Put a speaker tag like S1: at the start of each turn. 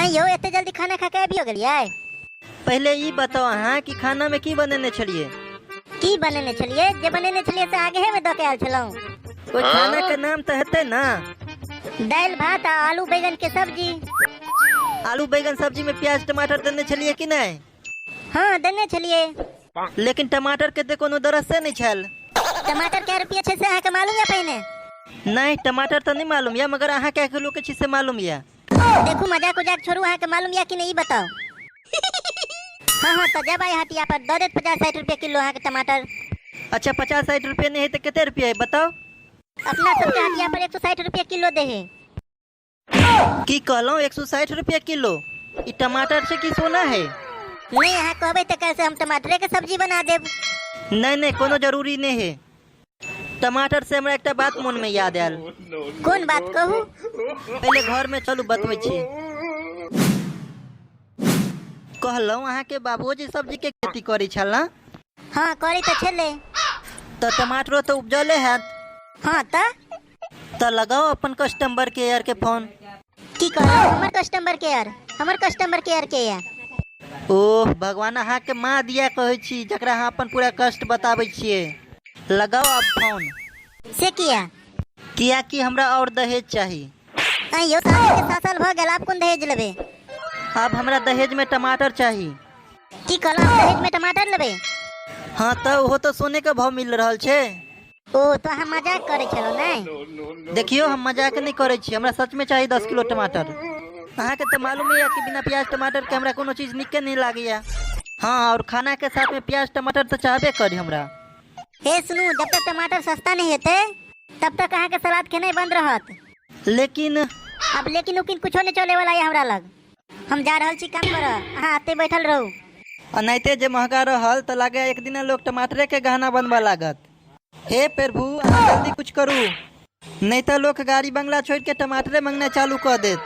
S1: यो इतने जल्दी खाना खा के भी हो गलिए।
S2: पहले ये बताओ अहाँ कि खाना में की बनेने छलिए?
S1: की बनेने छलिए? जे बनेने छलिए से आगे है में दो के आल छलौ।
S2: कोई खाना के नाम तो हेते ना?
S1: दाल भात आ आलू बैगन के सब्जी।
S2: आलू बैगन सब्जी में प्याज टमाटर देने छलिए कि नहीं?
S1: हाँ देने छलिए।
S2: लेकिन टमाटर के तो कोनो दरस से नहीं छल।
S1: टमाटर क्या रुपया छे से अहाँ के मालूम या पहले?
S2: नहीं टमाटर तो नहीं मालूम या, मगर अहाँ क्या किलो के चीज से मालूम या?
S1: देखो मजाक उजाक छोड़ू, अहाँ के मालूम या कि नहीं बताओ। हाँ तो जब आए हटिया पर दो दे 50-60 रुपया किलो अहाँ के टमाटर।
S2: अच्छा 50-60 रुपये नहीं है तो कितने रुपये है बताओ?
S1: अपना सबके हटिया पर 160 रुपया किलो दे है।
S2: की कहलो 160 रुपया किलो? ये टमाटर से की सोना है?
S1: नहीं अहाँ कहबे तो कैसे हम टमाटर के सब्जी बना देब।
S2: नहीं कोनो जरूरी नहीं है। टमाटर से हमरा एक बात मन में याद आयल।
S1: कौन बात कहू?
S2: पहले घर में चलू बतबै छी। कहलो अहाँ के बाबूजी सब्जी के खेती करी छला?
S1: हाँ करी तो छले।
S2: तो टमाटरो तो उपजले है।
S1: हाँ तो
S2: लगाओ अपन कस्टमर केयर के फोन।
S1: की कहलो हमर कस्टमर केयर? हमर कस्टमर केयर के या?
S2: ओह भगवान अहाँ के माँ दिया कहै छी जकरा अहाँ अपन पूरा कष्ट बताबै छियै। लगाओ अब फोन।
S1: से किया
S2: कि हमरा और दहेज चाहिए।
S1: यो साल के 7 साल भ गेल, आप कौन दहेज लेबे?
S2: अब हमरा दहेज में टमाटर चाहिए।
S1: की कहलो दहेज में टमाटर लेबे?
S2: हाँ तो वो तो सोने के भाव मिल रहा छे।
S1: ओ तो हम मजाक करे छलो नहीं?
S2: देखियो हम मजाक नहीं करे छी, हमरा सच में चाहिए 10 किलो टमाटर। अहाँ के तो मालूम है कि बिना प्याज टमाटर के हमरा कोनो चीज निके नहीं लागेया। हाँ और खाना के साथ में प्याज टमाटर तो चाहबे करी हमरा।
S1: हे सुनू, जब तक टमाटर सस्ता नहीं हेते तब तक अहाँ के सलाद के नहीं बंद रहत।
S2: लेकिन
S1: अब लेकिन उकिन कुछो नहीं चले वाला है हमरा लग। हम जा रहल छी काम करे, अहाँ आते बैठल रहू।
S2: अनाइते जे महंगा रहल तो लागे एक दिन लोग टमाटरे के गहना बनवा लागत। हे प्रभु अहाँ जल्दी कुछ करू, नहीं तो लोग गाड़ी बंगला छोड़ के टमाटरे मांगना चालू कर देत।